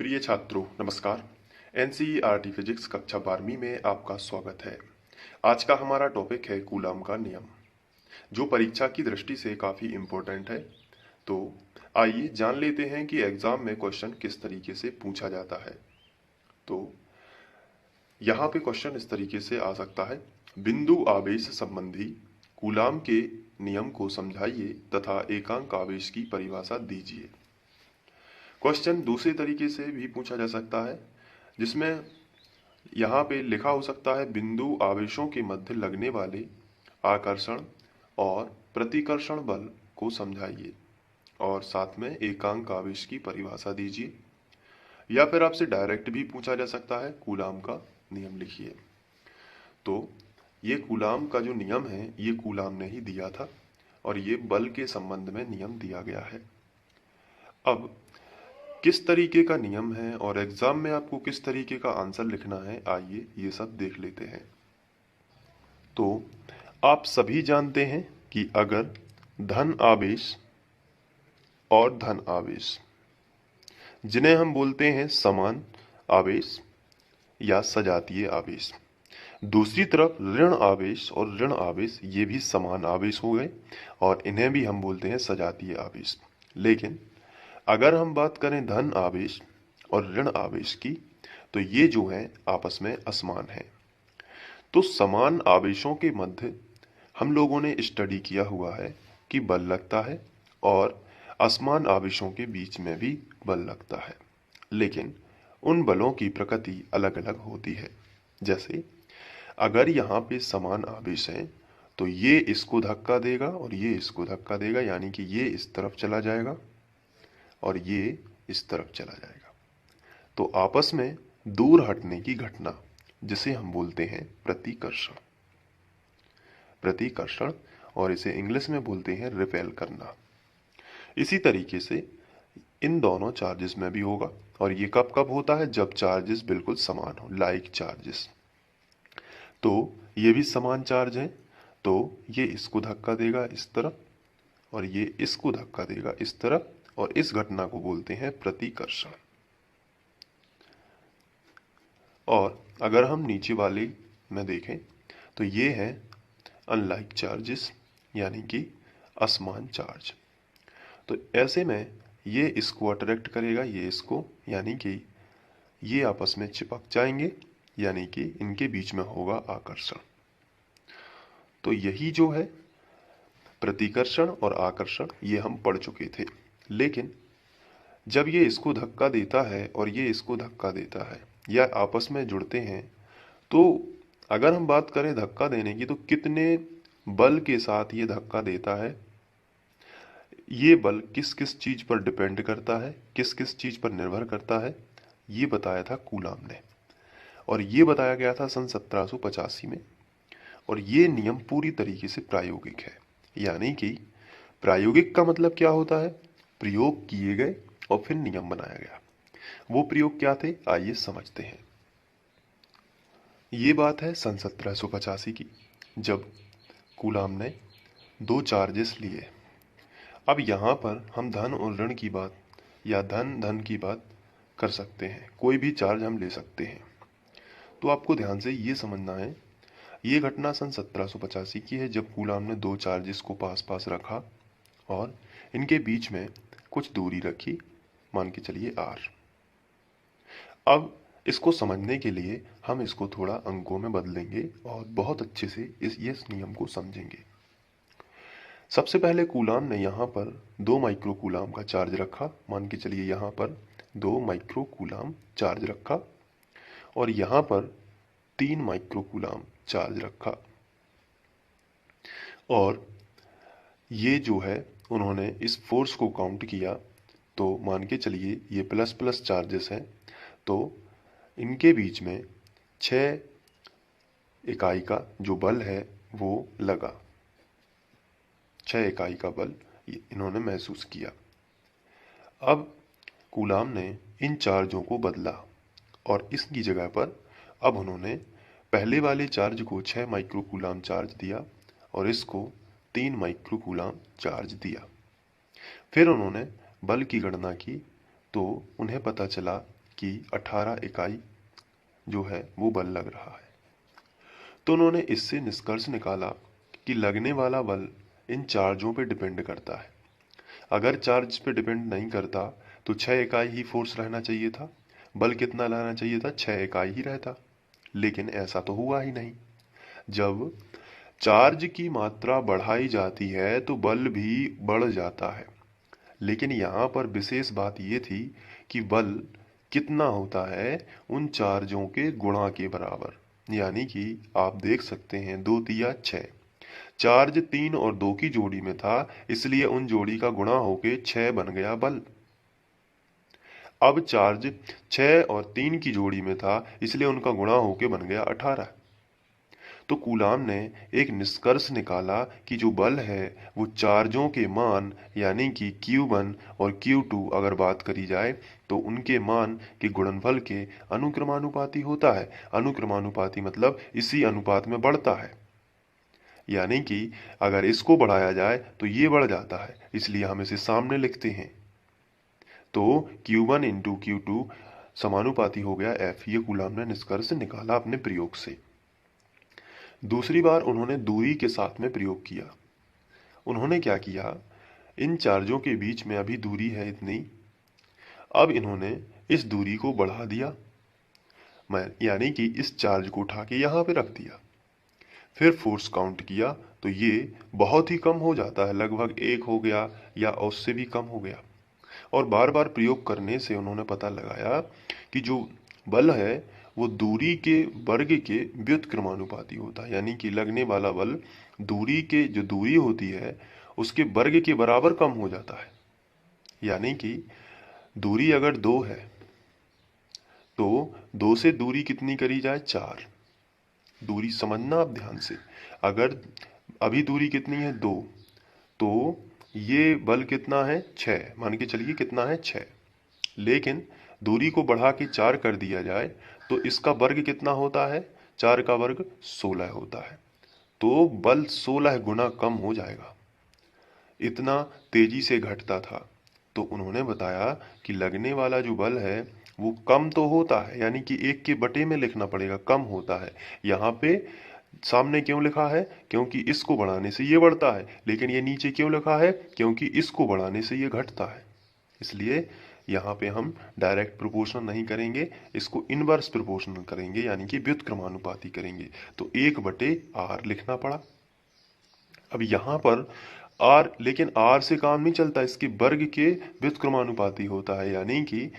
प्रिय छात्रों नमस्कार। एनसीईआरटी फिजिक्स कक्षा 12वीं में आपका स्वागत है। आज का हमारा टॉपिक है कूलाम का नियम, जो परीक्षा की दृष्टि से काफ़ी इम्पोर्टेंट है। तो आइए जान लेते हैं कि एग्जाम में क्वेश्चन किस तरीके से पूछा जाता है। तो यहाँ पे क्वेश्चन इस तरीके से आ सकता है, बिंदु आवेश संबंधी कूलाम के नियम को समझाइए तथा एकांक आवेश की परिभाषा दीजिए। क्वेश्चन दूसरे तरीके से भी पूछा जा सकता है, जिसमें यहाँ पे लिखा हो सकता है, बिंदु आवेशों के मध्य लगने वाले आकर्षण और प्रतिकर्षण बल को समझाइए और साथ में एकांक आवेश की परिभाषा दीजिए। या फिर आपसे डायरेक्ट भी पूछा जा सकता है, कूलाम का नियम लिखिए। तो ये कूलाम का जो नियम है ये कूलाम ने ही दिया था और ये बल के संबंध में नियम दिया गया है। अब किस तरीके का नियम है और एग्जाम में आपको किस तरीके का आंसर लिखना है, आइए ये सब देख लेते हैं। तो आप सभी जानते हैं कि अगर धन आवेश और धन आवेश, जिन्हें हम बोलते हैं समान आवेश या सजातीय आवेश, दूसरी तरफ ऋण आवेश और ऋण आवेश, ये भी समान आवेश हो गए और इन्हें भी हम बोलते हैं सजातीय आवेश। लेकिन अगर हम बात करें धन आवेश और ऋण आवेश की, तो ये जो है आपस में असमान है। तो समान आवेशों के मध्य हम लोगों ने स्टडी किया हुआ है कि बल लगता है और असमान आवेशों के बीच में भी बल लगता है, लेकिन उन बलों की प्रकृति अलग अलग होती है। जैसे अगर यहाँ पे समान आवेश है तो ये इसको धक्का देगा और ये इसको धक्का देगा, यानी कि ये इस तरफ चला जाएगा और ये इस तरफ चला जाएगा। तो आपस में दूर हटने की घटना, जिसे हम बोलते हैं प्रतिकर्षण, प्रतिकर्षण, और इसे इंग्लिश में बोलते हैं रिपेल करना। इसी तरीके से इन दोनों चार्जेस में भी होगा, और ये कब कब होता है, जब चार्जेस बिल्कुल समान हो, लाइक चार्जेस। तो ये भी समान चार्ज है, तो ये इसको धक्का देगा इस तरफ और ये इसको धक्का देगा इस तरफ, और इस घटना को बोलते हैं प्रतिकर्षण। और अगर हम नीचे वाले में देखें तो ये है अनलाइक चार्जेस, यानी कि असमान चार्ज। तो ऐसे में ये इसको अट्रैक्ट करेगा, ये इसको, यानी कि ये आपस में चिपक जाएंगे, यानी कि इनके बीच में होगा आकर्षण। तो यही जो है प्रतिकर्षण और आकर्षण, ये हम पढ़ चुके थे। लेकिन जब ये इसको धक्का देता है और ये इसको धक्का देता है या आपस में जुड़ते हैं, तो अगर हम बात करें धक्का देने की, तो कितने बल के साथ ये धक्का देता है, ये बल किस किस चीज पर डिपेंड करता है, किस किस चीज पर निर्भर करता है, ये बताया था कूलाम ने। और ये बताया गया था सन 1785 में। और ये नियम पूरी तरीके से प्रायोगिक है, यानी कि प्रायोगिक का मतलब क्या होता है, प्रयोग किए गए और फिर नियम बनाया गया। वो प्रयोग क्या थे, आइए समझते हैं। ये बात है सन 1785 की, जब कूलाम ने दो चार्जेस लिए। अब यहाँ पर हम धन और ऋण की बात या धन धन की बात कर सकते हैं, कोई भी चार्ज हम ले सकते हैं। तो आपको ध्यान से ये समझना है, ये घटना सन 1785 की है, जब कूलाम ने दो चार्जेस को पास पास रखा और इनके बीच में कुछ दूरी रखी, मान के चलिए r। अब इसको समझने के लिए हम इसको थोड़ा अंकों में बदलेंगे और बहुत अच्छे से इस नियम को समझेंगे। सबसे पहले कूलाम ने यहाँ पर 2 माइक्रो कूलाम का चार्ज रखा, मान के चलिए यहाँ पर 2 माइक्रो कूलाम चार्ज रखा, और यहाँ पर 3 माइक्रो कूलाम चार्ज रखा। और ये जो है उन्होंने इस फोर्स को काउंट किया, तो मान के चलिए ये प्लस प्लस चार्जेस हैं, तो इनके बीच में 6 इकाई का जो बल है वो लगा, 6 इकाई का बल इन्होंने महसूस किया। अब कूलाम ने इन चार्जों को बदला और इसकी जगह पर अब उन्होंने पहले वाले चार्ज को 6 माइक्रो कूलाम चार्ज दिया और इसको 3 माइक्रो कूलाम चार्ज दिया। फिर उन्होंने बल की गणना की, तो उन्हें पता चला कि 18 इकाई जो है वो बल लग रहा है। तो उन्होंने इससे निष्कर्ष निकाला कि लगने वाला बल इन चार्जों पे डिपेंड करता है। अगर चार्ज पे डिपेंड नहीं करता तो 6 इकाई ही फोर्स रहना चाहिए था, बल कितना रहना चाहिए था, 6 इकाई ही रहता। लेकिन ऐसा तो हुआ ही नहीं। जब चार्ज की मात्रा बढ़ाई जाती है तो बल भी बढ़ जाता है। लेकिन यहाँ पर विशेष बात ये थी कि बल कितना होता है, उन चार्जों के गुणा के बराबर। यानी कि आप देख सकते हैं 2 तिया 6, चार्ज 3 और 2 की जोड़ी में था, इसलिए उन जोड़ी का गुणा होके 6 बन गया बल। अब चार्ज 6 और 3 की जोड़ी में था, इसलिए उनका गुणा होके बन गया 18। तो कूलाम ने एक निष्कर्ष निकाला कि जो बल है वो चार्जों के मान यानी कि Q1 और Q2 अगर बात करी जाए तो उनके मान के गुणनफल के अनुक्रमानुपाती होता है। अनुक्रमानुपाती मतलब इसी अनुपात में बढ़ता है। यानी कि अगर इसको बढ़ाया जाए तो ये बढ़ जाता है, इसलिए हम इसे सामने लिखते हैं। तो Q1 इंटू Q2 समानुपाती हो गया F। ये कूलाम ने निष्कर्ष निकाला अपने प्रयोग से। दूसरी बार उन्होंने दूरी के साथ में प्रयोग किया। उन्होंने क्या किया, इन चार्जों के बीच में अभी दूरी है इतनी, अब इन्होंने इस दूरी को बढ़ा दिया, यानी कि इस चार्ज को उठा के यहाँ पे रख दिया। फिर फोर्स काउंट किया तो ये बहुत ही कम हो जाता है, लगभग 1 हो गया या उससे भी कम हो गया। और बार बार प्रयोग करने से उन्होंने पता लगाया कि जो बल है वो दूरी के वर्ग के व्युत्क्रमानुपाती होता है। यानी कि लगने वाला बल दूरी के जो दूरी होती है उसके वर्ग के बराबर कम हो जाता है। यानी कि दूरी अगर 2 है तो 2 से दूरी कितनी करी जाए, 4। दूरी समझना आप ध्यान से। अगर अभी दूरी कितनी है, 2, तो ये बल कितना है, 6। मान के चलिए कितना है, 6। लेकिन दूरी को बढ़ा के 4 कर दिया जाए तो इसका वर्ग कितना होता है, 4 का वर्ग 16 होता है। तो बल 16 गुना कम हो जाएगा। इतना तेजी से घटता था। तो उन्होंने बताया कि लगने वाला जो बल है वो कम तो होता है, यानी कि 1 के बटे में लिखना पड़ेगा, कम होता है। यहाँ पे सामने क्यों लिखा है, क्योंकि इसको बढ़ाने से ये बढ़ता है। लेकिन ये नीचे क्यों लिखा है, क्योंकि इसको बढ़ाने से ये घटता है। इसलिए यहाँ पे हम डायरेक्ट प्रोपोर्शनल नहीं करेंगे, इसको इनवर्स प्रोपोर्शनल करेंगे, यानी कि व्युत्क्रमानुपाती करेंगे। तो 1/r लिखना पड़ा। अब यहाँ पर r, लेकिन r से काम नहीं चलता, इसके वर्ग के व्युत्क्रमानुपाती होता है। यानी कि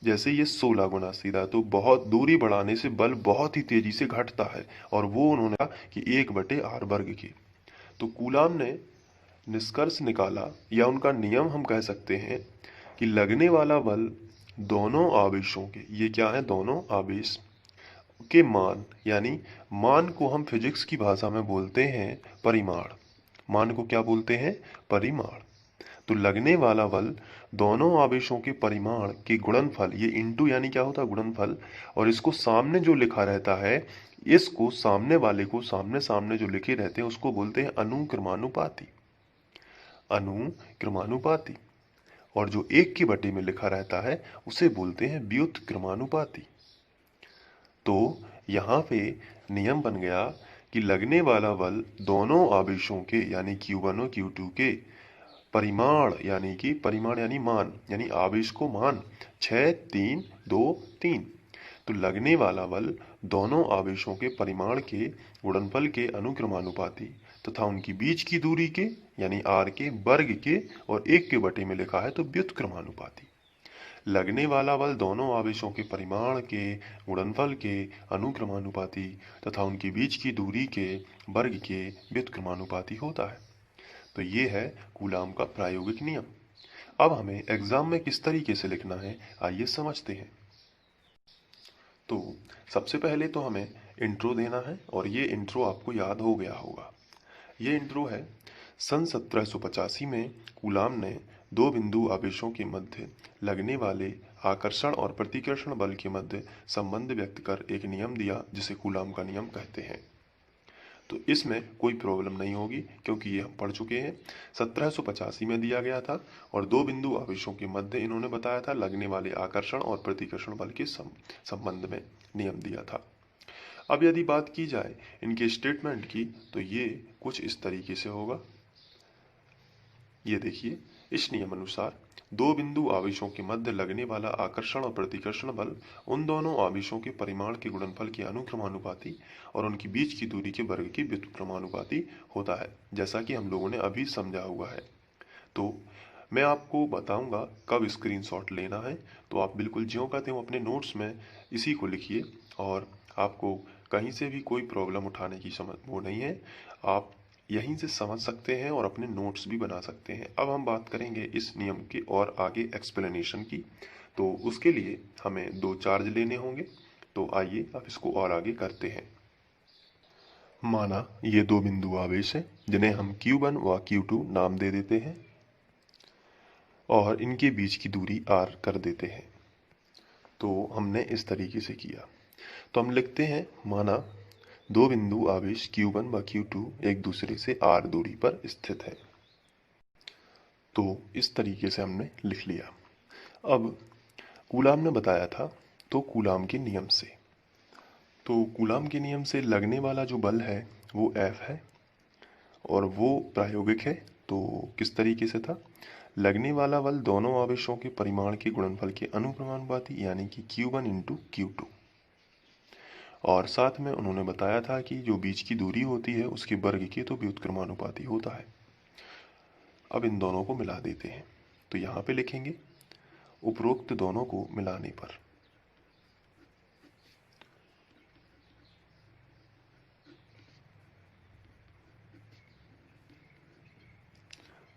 जैसे ये 16 गुना सीधा, तो बहुत दूरी बढ़ाने से बल बहुत ही तेजी से घटता है, और वो उन्होंने कहा कि 1/r वर्ग के। तो कूलाम ने निष्कर्ष निकाला, या उनका नियम हम कह सकते हैं, कि लगने वाला बल दोनों आवेशों के, ये क्या है, दोनों आवेश के मान, यानी मान को हम फिजिक्स की भाषा में बोलते हैं परिमाण। मान को क्या बोलते हैं, परिमाण। तो लगने वाला बल दोनों आवेशों के परिमाण के गुणनफल, ये इंटू यानी क्या होता है, गुणनफल। और इसको सामने जो लिखा रहता है, इसको सामने वाले को सामने सामने जो लिखे रहते हैं उसको बोलते हैं अनुक्रमानुपाती। अनुक्रमानुपाती। और जो 1 के बटे में लिखा रहता है उसे बोलते हैं व्युत्क्रमानुपाती। तो यहाँ पे नियम बन गया कि लगने वाला बल दोनों आवेशों के, यानी Q1 और Q2 के परिमाण, यानी कि परिमाण यानी मान, यानी आवेश को मान 6, 3, 2, 3। तो लगने वाला बल दोनों आवेशों के परिमाण के गुणनफल के अनुक्रमानुपाती तथा उनकी बीच की दूरी के, यानी r के वर्ग के, और 1 के बटे में लिखा है तो व्युत्क्रमानुपाती। लगने वाला बल दोनों आवेशों के परिमाण के गुणनफल के अनुक्रमानुपाती तथा उनके बीच की दूरी के वर्ग के व्युत्क्रमानुपाती होता है। तो ये है कूलाम का प्रायोगिक नियम। अब हमें एग्जाम में किस तरीके से लिखना है, आइए समझते हैं। तो सबसे पहले तो हमें इंट्रो देना है, और ये इंट्रो आपको याद हो गया होगा। ये इंट्रो है, सन 1785 में कूलाम ने 2 बिंदु आवेशों के मध्य लगने वाले आकर्षण और प्रतिकर्षण बल के मध्य संबंध व्यक्त कर एक नियम दिया, जिसे कूलाम का नियम कहते हैं। तो इसमें कोई प्रॉब्लम नहीं होगी क्योंकि ये हम पढ़ चुके हैं। 1785 में दिया गया था और दो बिंदु आवेशों के मध्य इन्होंने बताया था लगने वाले आकर्षण और प्रतिकर्षण बल के संबंध में नियम दिया था। अब यदि बात की जाए इनके स्टेटमेंट की तो ये कुछ इस तरीके से होगा। ये देखिए, इस नियम अनुसार दो बिंदु आवेशों के मध्य लगने वाला आकर्षण और प्रतिकर्षण बल उन दोनों आवेशों के परिमाण के गुणनफल के अनुक्रमानुपाती और उनके बीच की दूरी के वर्ग के व्युत्क्रमानुपाती होता है, जैसा कि हम लोगों ने अभी समझा हुआ है। तो मैं आपको बताऊंगा कब स्क्रीनशॉट लेना है, तो आप बिल्कुल ज्यों का त्यों अपने नोट्स में इसी को लिखिए और आपको कहीं से भी कोई प्रॉब्लम उठाने की समझ वो नहीं है, आप यहीं से समझ सकते हैं और अपने नोट्स भी बना सकते हैं। अब हम बात करेंगे इस नियम की और आगे एक्सप्लेनेशन की, तो उसके लिए हमें दो चार्ज लेने होंगे। तो आइए अब इसको और आगे करते हैं। माना ये दो बिंदु आवेश हैं जिन्हें हम Q1 व Q2 नाम दे देते हैं और इनके बीच की दूरी r कर देते हैं। तो हमने इस तरीके से किया, तो हम लिखते हैं माना दो बिंदु आवेश Q1 व Q2 एक दूसरे से r दूरी पर स्थित है। तो इस तरीके से हमने लिख लिया। अब कूलाम ने बताया था, तो कूलाम के नियम से, तो कूलाम के नियम से लगने वाला जो बल है वो F है और वो प्रायोगिक है। तो किस तरीके से था, लगने वाला बल दोनों आवेशों के परिमाण के गुणनफल के अनुक्रमानुपाती यानी कि Q1 इंटू Q2, और साथ में उन्होंने बताया था कि जो बीच की दूरी होती है उसके वर्ग के तो व्युत्क्रमानुपाती होता है। अब इन दोनों को मिला देते हैं, तो यहाँ पे लिखेंगे उपरोक्त दोनों को मिलाने पर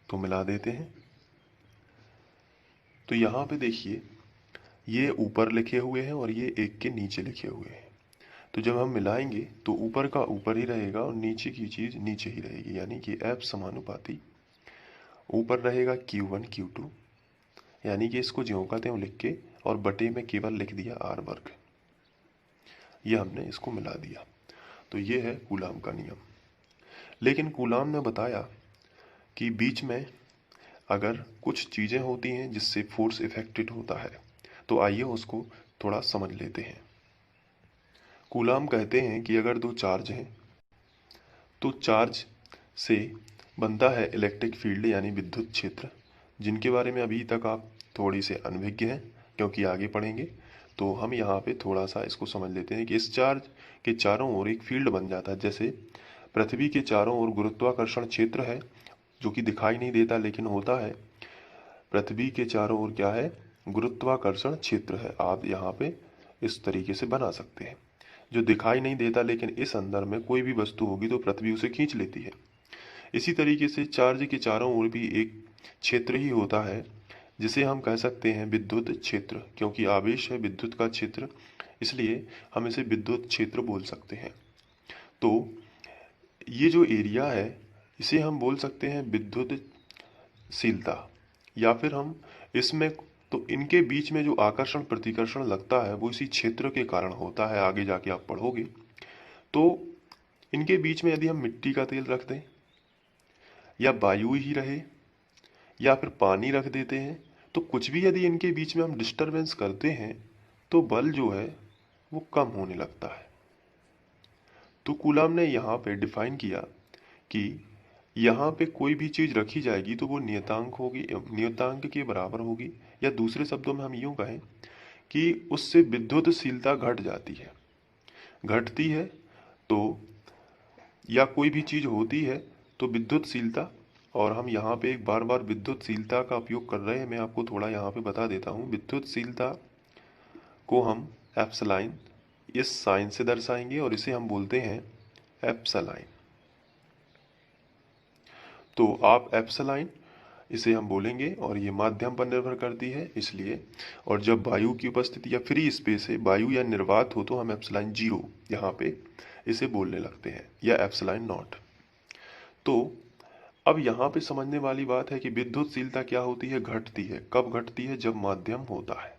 तो मिला देते हैं। तो यहाँ पे देखिए ये ऊपर लिखे हुए हैं और ये एक के नीचे लिखे हुए हैं, तो जब हम मिलाएंगे तो ऊपर का ऊपर ही रहेगा और नीचे की चीज़ नीचे ही रहेगी, यानी कि F समानुपाती ऊपर रहेगा Q1 Q2, यानी कि इसको ज्यों का त्यों लिख के और बटे में केवल लिख दिया r वर्ग, ये हमने इसको मिला दिया। तो ये है कूलाम का नियम। लेकिन कूलाम ने बताया कि बीच में अगर कुछ चीज़ें होती हैं जिससे फोर्स इफेक्टेड होता है, तो आइए उसको थोड़ा समझ लेते हैं। कूलाम कहते हैं कि अगर दो चार्ज हैं तो चार्ज से बनता है इलेक्ट्रिक फील्ड यानी विद्युत क्षेत्र, जिनके बारे में अभी तक आप थोड़ी से अनभिज्ञ हैं क्योंकि आगे पढ़ेंगे। तो हम यहाँ पे थोड़ा सा इसको समझ लेते हैं कि इस चार्ज के चारों ओर एक फील्ड बन जाता है। जैसे पृथ्वी के चारों ओर गुरुत्वाकर्षण क्षेत्र है जो कि दिखाई नहीं देता लेकिन होता है। पृथ्वी के चारों ओर क्या है, गुरुत्वाकर्षण क्षेत्र है। आप यहाँ पे इस तरीके से बना सकते हैं, जो दिखाई नहीं देता लेकिन इस अंदर में कोई भी वस्तु होगी तो पृथ्वी उसे खींच लेती है। इसी तरीके से चार्ज के चारों ओर भी एक क्षेत्र ही होता है जिसे हम कह सकते हैं विद्युत क्षेत्र, क्योंकि आवेश है विद्युत का क्षेत्र, इसलिए हम इसे विद्युत क्षेत्र बोल सकते हैं। तो ये जो एरिया है इसे हम बोल सकते हैं विद्युतशीलता, या फिर हम इसमें, तो इनके बीच में जो आकर्षण प्रतिकर्षण लगता है वो इसी क्षेत्र के कारण होता है। आगे जाके आप पढ़ोगे। तो इनके बीच में यदि हम मिट्टी का तेल रख दें या वायु ही रहे या फिर पानी रख देते हैं, तो कुछ भी यदि इनके बीच में हम डिस्टरबेंस करते हैं तो बल जो है वो कम होने लगता है। तो कूलाम ने यहाँ पे डिफाइन किया कि यहाँ पे कोई भी चीज़ रखी जाएगी तो वो नियतांक होगी, नियतांक के बराबर होगी, या दूसरे शब्दों में हम यूँ कहें कि उससे विद्युतशीलता घट जाती है, घटती है। तो या कोई भी चीज़ होती है तो विद्युतशीलता, और हम यहाँ पे एक बार बार विद्युतशीलता का उपयोग कर रहे हैं, मैं आपको थोड़ा यहाँ पे बता देता हूँ। विद्युतशीलता को हम एप्सिलॉन इस साइन से दर्शाएंगे और इसे हम बोलते हैं एप्सिलॉन। तो आप एप्सिलॉन इसे हम बोलेंगे और ये माध्यम पर निर्भर करती है इसलिए, और जब वायु की उपस्थिति या फ्री स्पेस है, वायु या निर्वात हो, तो हम एप्सिलॉन 0 यहाँ पे इसे बोलने लगते हैं, या एप्सिलॉन नॉट। तो अब यहाँ पे समझने वाली बात है कि विद्युतशीलता क्या होती है, घटती है। कब घटती है, जब माध्यम होता है।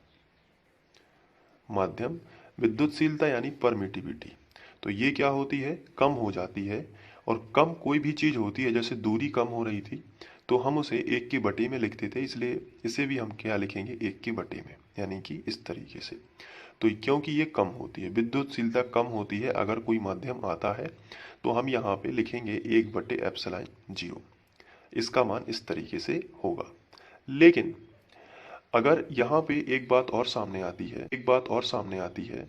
माध्यम, विद्युतशीलता यानी परमिटिविटी। तो ये क्या होती है, कम हो जाती है। और कम कोई भी चीज़ होती है, जैसे दूरी कम हो रही थी तो हम उसे 1/बटे में लिखते थे, इसलिए इसे भी हम क्या लिखेंगे, 1/बटे में, यानी कि इस तरीके से। तो क्योंकि ये कम होती है, विद्युतशीलता कम होती है अगर कोई माध्यम आता है, तो हम यहाँ पे लिखेंगे 1/ε0। इसका मान इस तरीके से होगा। लेकिन अगर यहाँ पे एक बात और सामने आती है,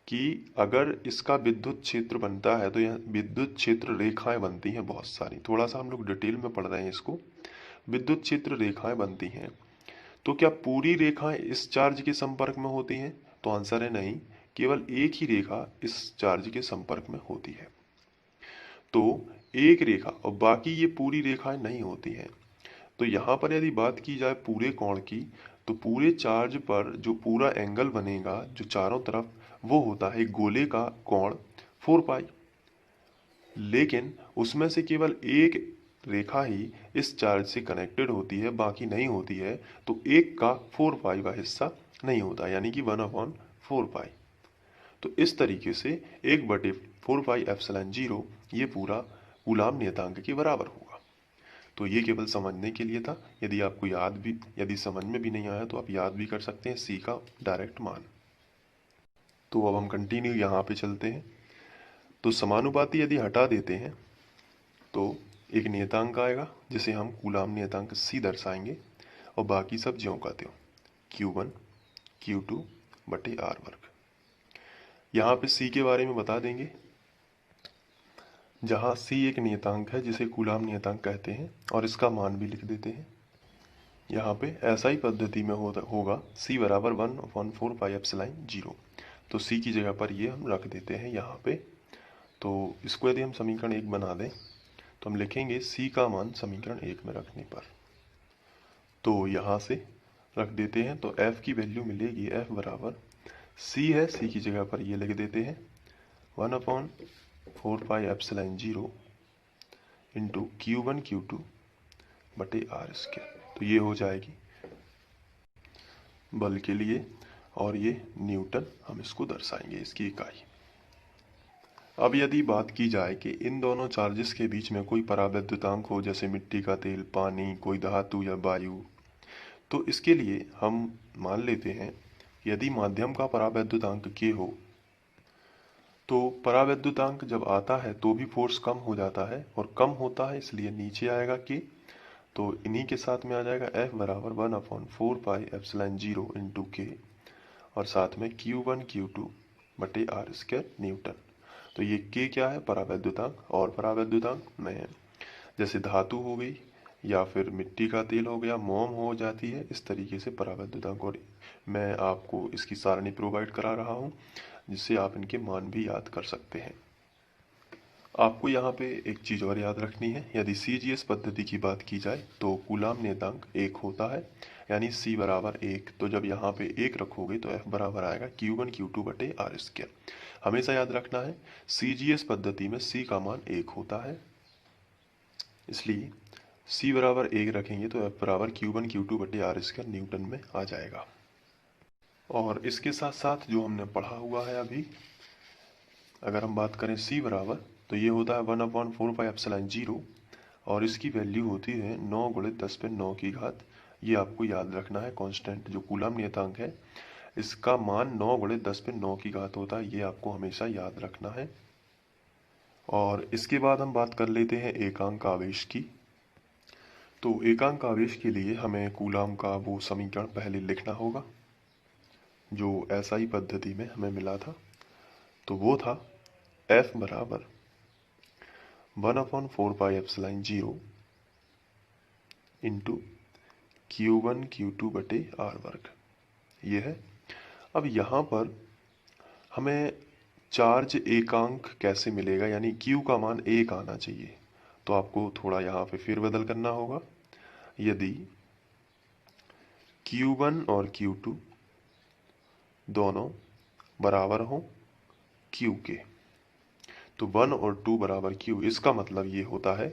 कि अगर इसका विद्युत क्षेत्र बनता है तो यह विद्युत क्षेत्र रेखाएं बनती हैं बहुत सारी। थोड़ा सा हम लोग डिटेल में पढ़ रहे हैं इसको। विद्युत क्षेत्र रेखाएं बनती हैं, तो क्या पूरी रेखाएं इस चार्ज के संपर्क में होती हैं? तो आंसर है नहीं, केवल एक ही रेखा इस चार्ज के संपर्क में होती है। तो एक रेखा और बाकी ये पूरी रेखाएं नहीं होती हैं। तो यहाँ पर यदि बात की जाए पूरे कोण की, तो पूरे चार्ज पर जो पूरा एंगल बनेगा जो चारों तरफ, वो होता है गोले का कोण 4 पाई। लेकिन उसमें से केवल एक रेखा ही इस चार्ज से कनेक्टेड होती है, बाकी नहीं होती है। तो एक का 4 पाई का हिस्सा नहीं होता, यानी कि 1/4 पाई। तो इस तरीके से 1/4 पाई ε0 ये पूरा कूलाम नियतांक के बराबर होगा। तो ये केवल समझने के लिए था। यदि समझ में भी नहीं आया तो आप याद भी कर सकते हैं सी का डायरेक्ट मान। तो अब हम कंटिन्यू यहाँ पे चलते हैं। तो समानुपाती यदि हटा देते हैं तो एक नियतांक आएगा जिसे हम कूलाम नियतांक सी दर्शाएंगे, और बाकी सब ज्यों का त्यों Q1 Q2 बटे R वर्ग। यहाँ पे सी के बारे में बता देंगे, जहाँ सी एक नियतांक है जिसे कूलाम नियतांक कहते हैं, और इसका मान भी लिख देते हैं। यहाँ पे ऐसा ही पद्धति में होगा C बराबर 1/4 पाई ε0। तो C की जगह पर ये हम रख देते हैं यहाँ पे। तो इसको यदि हम समीकरण 1 बना दें तो हम लिखेंगे C का मान समीकरण 1 में रखने पर। तो यहाँ से रख देते हैं तो F की वैल्यू मिलेगी, F बराबर C है, C की जगह पर ये लिख देते हैं 1/4 पाई ε0 इंटू Q1 Q2 बटे R²। तो ये हो जाएगी बल के लिए, और ये न्यूटन हम इसको दर्शाएंगे, इसकी इकाई। अब यदि बात की जाए कि इन दोनों चार्जेस के बीच में कोई परावैद्युतांक हो, जैसे मिट्टी का तेल, पानी, कोई धातु या वायु, तो इसके लिए हम मान लेते हैं यदि माध्यम का परावैद्युतांक K हो, तो परावैद्युतांक जब आता है तो भी फोर्स कम हो जाता है, और कम होता है इसलिए नीचे आएगा K। तो इन्हीं के साथ में आ जाएगा F बराबर 1/4 पाई ε0 इंटू K, और साथ में Q1 Q2 बटे R² न्यूटन। तो ये K क्या है, परावैद्युतांक। और परावैद्युतांक में जैसे धातु हो गई या फिर मिट्टी का तेल हो गया, मोम हो जाती है, इस तरीके से परावैद्युतांक। और मैं आपको इसकी सारणी प्रोवाइड करा रहा हूँ जिससे आप इनके मान भी याद कर सकते हैं। आपको यहाँ पे एक चीज़ और याद रखनी है, यदि CGS पद्धति की बात की जाए तो कूलाम नियतांक 1 होता है, यानी C बराबर 1। तो जब यहाँ पे 1 रखोगे तो F बराबर आएगा Q1 Q2 बटे R²। हमेशा याद रखना है CGS पद्धति में C का मान 1 होता है, इसलिए C बराबर 1 रखेंगे तो F बराबर Q1 Q2 बटे R² न्यूटन में आ जाएगा। और इसके साथ साथ जो हमने पढ़ा हुआ है अभी, अगर हम बात करें C बराबर, तो ये होता है 1/4 पाई ε0, और इसकी वैल्यू होती है 9 × 10⁹ ये आपको याद रखना है। कांस्टेंट जो कूलाम नियतांक है, इसका मान 9 × 10⁹ होता है, ये आपको हमेशा याद रखना है। और इसके बाद हम बात कर लेते हैं एकांक आवेश की। तो एकांक आवेश के लिए हमें कूलाम का वो समीकरण पहले लिखना होगा जो SI पद्धति में हमें मिला था। तो वो था F बराबर 1/4 पाई ε0 इंटू Q1 Q2 बटे R वर्ग, ये है। अब यहाँ पर हमें चार्ज एकांक कैसे मिलेगा, यानी Q का मान 1 आना चाहिए। तो आपको थोड़ा यहाँ पे फेरबदल करना होगा। यदि Q1 और Q2 दोनों बराबर हों Q के, तो 1 और 2 बराबर Q, इसका मतलब ये होता है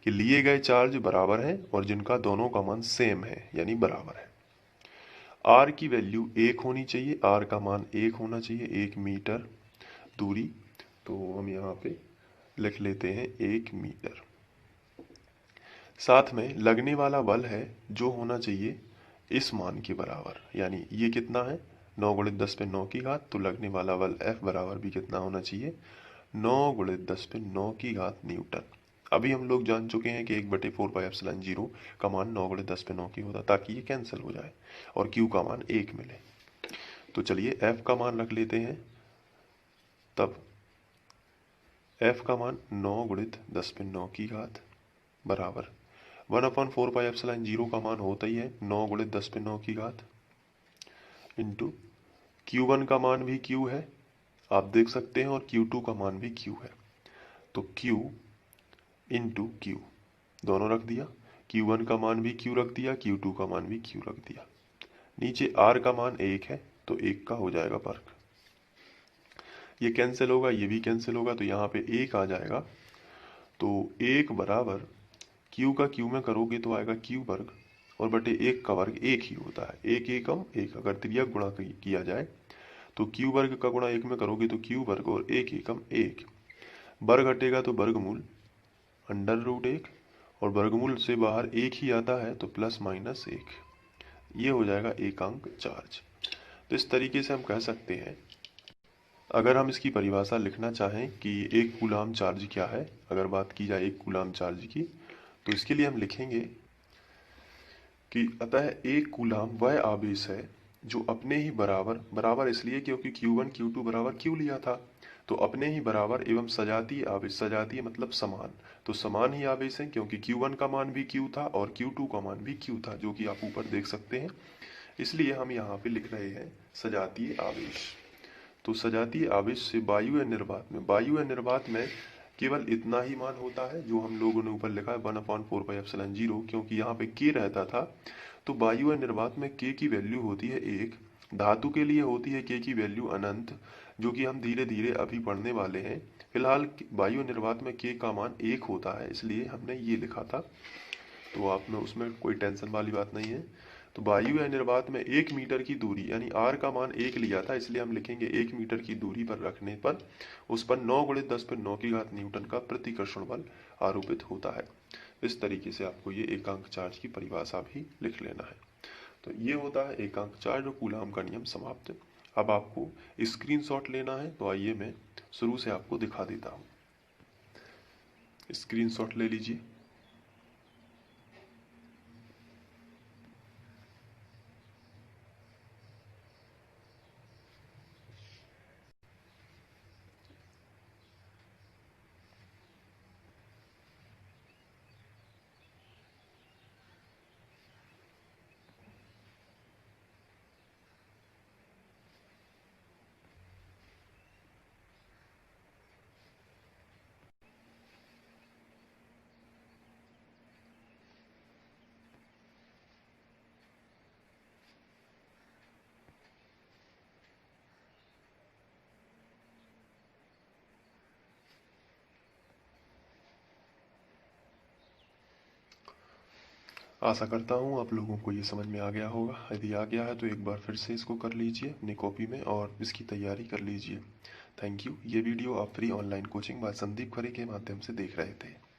कि लिए गए चार्ज बराबर हैं और जिनका दोनों का मान सेम है, यानी बराबर है। R की वैल्यू 1 होनी चाहिए, R का मान 1 होना चाहिए, 1 मीटर दूरी तो हम यहाँ पे लिख लेते हैं 1 मीटर। साथ में लगने वाला बल है जो होना चाहिए इस मान के बराबर, यानी ये कितना है 9 गुणित 10 पे 9 की घात, तो लगने वाला बल F बराबर भी कितना होना चाहिए 9 गुणित 10 पे 9 की घात न्यूटन। अभी हम लोग जान चुके हैं कि 1/4πε0 का मान 9 गुणित 10 पे 9 की होता, ताकि ये कैंसिल हो जाए और Q का मान 1 मिले। तो चलिए F का मान रख लेते हैं, तब F का मान 9 गुणित 10 पे 9 की घात बराबर 1/4πε0 का मान होता ही है 9 गुणित 10 पे 9 की घात इंटू Q1 का मान भी Q है, आप देख सकते हैं, और Q2 का मान भी Q है। तो Q इंटू Q दोनों रख दिया, Q1 का मान भी Q रख दिया, Q2 का मान भी Q रख दिया। नीचे R का मान 1 है, तो 1 का हो जाएगा वर्ग। ये कैंसिल होगा, ये भी कैंसिल होगा, तो यहाँ पे 1 आ जाएगा। तो 1 बराबर Q का Q में करोगे तो आएगा Q वर्ग, और बटे 1 का वर्ग 1 ही होता है। 1 एकम 1, अगर त्रियक गुणा किया जाए तो Q वर्ग का गुणा 1 में करोगे तो Q वर्ग, और 1 एकम 1, वर्ग हटेगा तो वर्गमूल √1, और वर्गमूल से बाहर 1 ही आता है तो ±1, ये हो जाएगा एकांक चार्ज। तो इस तरीके से हम कह सकते हैं, अगर हम इसकी परिभाषा लिखना चाहें कि 1 कूलाम चार्ज क्या है, अगर बात की जाए 1 कूलाम चार्ज की, तो इसके लिए हम लिखेंगे कि अतः 1 कूलाम वह आवेश है जो अपने ही बराबर इसलिए क्योंकि Q1 Q2 बराबर Q लिया था, तो अपने ही बराबर एवं सजातीय आवेश, सजातीय मतलब समान, तो समान ही आवेश है, क्योंकि Q1 का मान भी Q था और Q2 का मान भी Q था, जो कि आप ऊपर देख सकते हैं। इसलिए हम यहाँ पे लिख रहे हैं सजातीय आवेश। तो सजातीय आवेश से वायु या निर्वात में केवल इतना ही मान होता है जो हम लोगों ने ऊपर लिखा है 1/4πε0, क्योंकि यहाँ पे k रहता था। तो वायु या निर्वात में k की वैल्यू होती है 1, धातु के लिए होती है k की वैल्यू अनंत, जो कि हम धीरे धीरे अभी पढ़ने वाले हैं। फिलहाल वायु निर्वात में k का मान 1 होता है, इसलिए हमने ये लिखा था। तो आप में उसमें कोई टेंशन वाली बात नहीं है। तो वायु या निर्वात में 1 मीटर की दूरी, यानी r का मान 1 लिया था, इसलिए हम लिखेंगे 1 मीटर की दूरी पर रखने पर उस पर 9 गुणित 10 पर 9 की घात न्यूटन का प्रतिकर्षण बल आरोपित होता है। इस तरीके से आपको ये एकांक चार्ज की परिभाषा भी लिख लेना है। तो ये होता है एकांक चार्ज और कूलाम का नियम समाप्त। अब आपको स्क्रीनशॉट लेना है, तो आइए मैं शुरू से आपको दिखा देता हूँ। स्क्रीनशॉट ले लीजिए। आशा करता हूँ आप लोगों को ये समझ में आ गया होगा। यदि आ गया है तो एक बार फिर से इसको कर लीजिए अपनी कॉपी में और इसकी तैयारी कर लीजिए। Thank you. ये वीडियो आप free online coaching by Sandeep Khare के माध्यम से देख रहे थे।